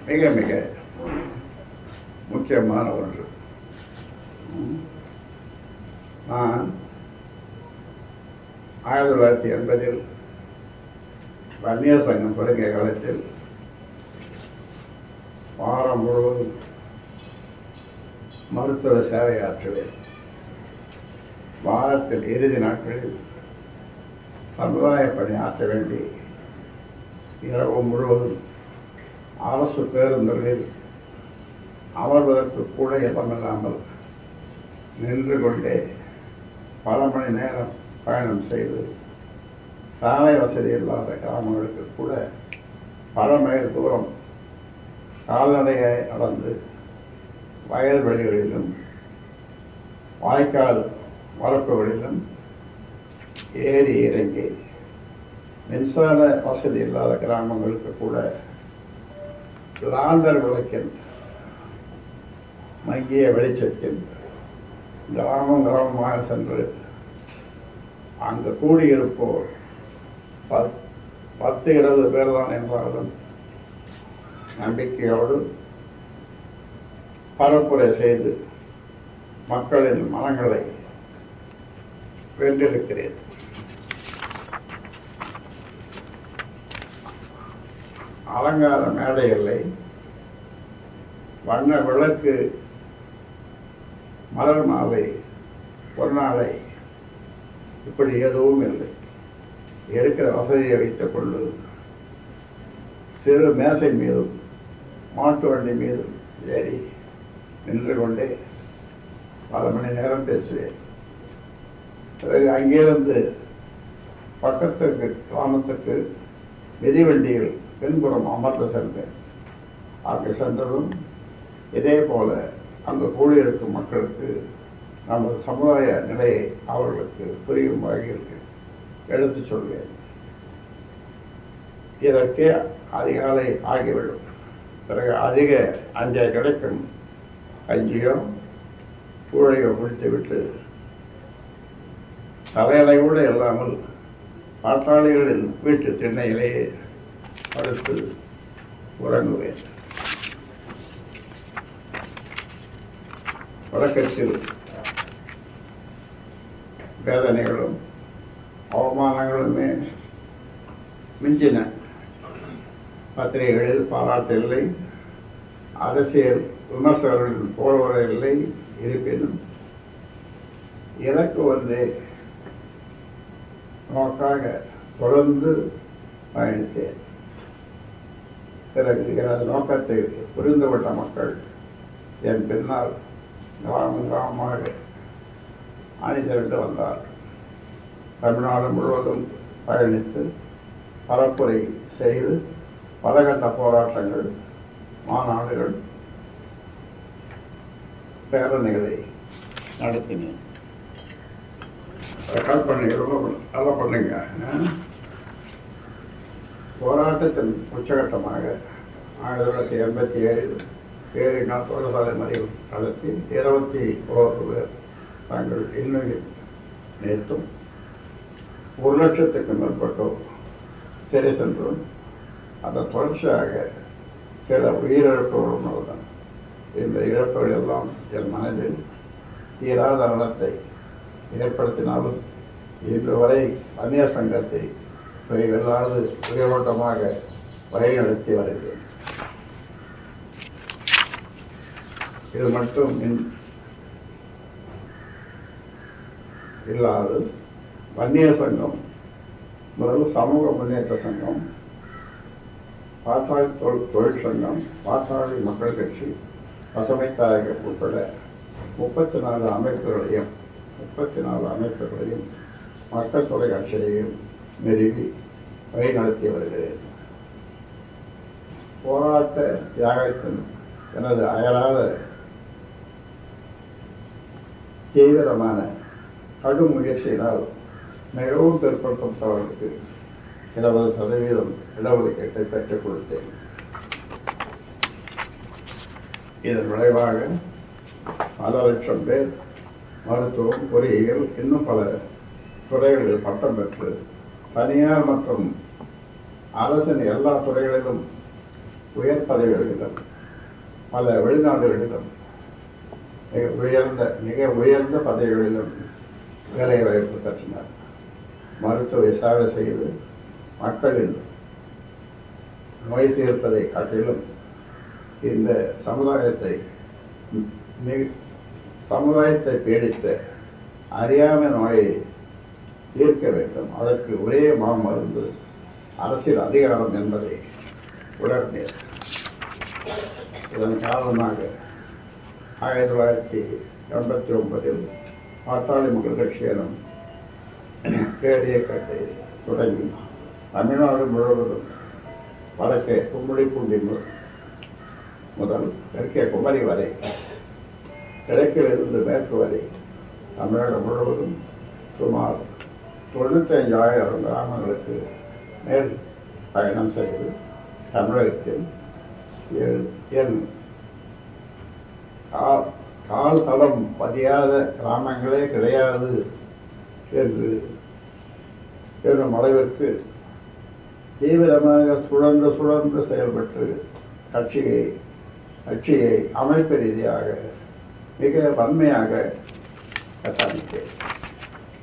மிக மிக முக்கியமான ஒன்று. நான் 1980 வன்னியர் சங்கம் தொடங்கிய காலத்தில் வாரம் முழுவதும் மருத்துவ சேவை ஆற்றுவேன். வாரத்தில் இறுதி நாட்களில் சமுதாய பணி ஆற்ற வேண்டி இரவு முழுவதும் அரசு பேருந்துகளில் அமர்வதற்கு கூட இடமில்லாமல் நின்று கொண்டே பல மணி நேரம் பயணம் செய்து சாலை வசதி இல்லாத கிராமங்களுக்கு கூட பல மைல் தூரம் கால்நடையை நடந்து வயல்வெளிகளிலும் வாய்க்கால் வரப்புகளிலும் ஏறி இறங்கி மின்சார வசதி இல்லாத கிராமங்களுக்கு கூட லாந்தர் விளக்கின் மங்கிய வெளிச்சத்தில் கிராமமாக சென்று அங்கு கூடியிருப்போர் 10-20 பேர் தான் என்றாலும் நம்பிக்கையோடு பரப்புரை செய்து மக்களின் மனங்களை வென்றிருக்கிறேன். அலங்கார மேடை இல்லை, வண்ண விளக்கு, மலர் மாலை, பொன்னாடை, இப்படி எதுவும் இல்லை. இருக்கிற வசதியை வைத்துக் கொண்டு சிறு மேசை மீதும் மாட்டு வண்டி மீதும் ஏறி நின்று கொண்டே பல மணி நேரம் பேசுவேன். பிறகு அங்கிருந்து பக்கத்துக்கு கிராமத்துக்கு மிதிவண்டியில் பின்புறம் அமர்ந்து சென்றேன். அங்கு சென்றதும் இதே போல அங்கு கூடியிருக்கும் மக்களுக்கு நமது சமுதாய நிலையை அவர்களுக்கு புரியும் வகையில் எடுத்துச் சொல்வேன். இதற்கே அதிகாலை ஆகிவிடும். பிறகு அதிக அஞ்சை கிடைக்கும் கஞ்சியோ கூழையோ குடித்துவிட்டு தலையலை கூட இல்லாமல் பாட்டாளிகளின் வீட்டு திண்ணையிலேயே படுத்து உறங்குவேன். வழக்கத்தில் வேதனைகளும் அவமானங்களுமே மிஞ்சின. பத்திரிகைகளில் பாராட்டு இல்லை, அரசியல் விமர்சகர்களின் போர்வரை இல்லை. இருப்பினும் எனக்கு ஒன்றே நோக்காக தொடர்ந்து பயணித்தேன். பிறகு எனது நோக்கத்தை புரிந்துவிட்ட மக்கள் என் பின்னால் கிராமமாக அணிதிரண்டு வந்தார். தமிழ்நாடு முழுவதும் பயணித்து பரப்புரை செய்து பலகட்ட போராட்டங்கள், மாநாடுகள், பேரணிகளை நடத்தினேன். ரெக்கார்ட் பண்ணி நல்லா பண்ணுங்க. போராட்டத்தின் உச்சகட்டமாக 1987 பேரினால் தொழிற்சாலை மறியல் நடத்தி 21 பேர் தாங்கள் இன்னும் நேற்றும் 1,00,000க்கும் மேற்பட்டோர் சிறை சென்றும் அதன் தொடர்ச்சியாக சில உயிரிழப்புகளும் உள்ளன. இந்த இழப்புகள் எல்லாம் என் மனதில் தீராத நலத்தை ஏற்படுத்தினாலும் இன்று வரை வன்னியர் சங்கத்தை வெல்லாது உயர்மட்டமாக வழிநடத்தி வருகிறேன். இது மட்டும் இல்லாது வன்னியர் சங்கம் முதல் சமூக முன்னேற்ற சங்கம், பாட்டாளி தொழில் சங்கம், பாட்டாளி மக்கள் கட்சி, பசுமை தாயகம் உட்பட 34 அமைப்புகளையும் மக்கள் தொலைக்காட்சியையும் நிறுவி வழிநடத்தி வருகிறேன். போராட்ட தியாகத்தின் எனது அயராத தீவிரமான கடும் முயற்சியினால் மிகவும் பிற்படுத்தப்பட்டவர்களுக்கு 20% இடஒதுக்கீட்டை பெற்றுக் கொடுத்தேன். இதன் விளைவாக பல லட்சம் பேர் மருத்துவம், பொறியியல், இன்னும் பல துறைகளில் பட்டம் பெற்று தனியார் மற்றும் அரசின் எல்லா துறைகளிலும் உயர் பதவிகளிலும் பல வெளிநாடுகளிலும் மிக உயர்ந்த பதவிகளிலும் வேலை வாய்ப்பு பெற்றனர். மருத்துவ சேவை செய்து மக்களின் நோய் தீர்ப்பதை காட்டிலும் இந்த சமுதாயத்தை பீடித்த அறியாமை நோயை தீர்க்க வேண்டும். அதற்கு ஒரே மாமருந்து அரசியல் அதிகாரம் என்பதை உணர்ந்தேன். இதன் காரணமாக 1989 பாட்டாளி மக்கள் கட்சி எனும் பேரியக்கத்தை தொடங்கி தமிழ்நாடு முழுவதும் வடக்கே கும்மிடிப்பூண்டி முதல் தெற்கே குமரி வரை, கிழக்கிலிருந்து மேற்கு வரை தமிழகம் முழுவதும் சுமார் 95,000 கிராமங்களுக்கு மேல் பயணம் செய்து தமிழகத்தில் என் கால் தளம் பதியாத கிராமங்களே கிடையாது என்று என்னும் அளவிற்கு தீவிரமாக சுழன்று செயல்பட்டு கட்சியை அமைப்பு ரீதியாக மிக வன்மையாக கட்டமைத்தேன்.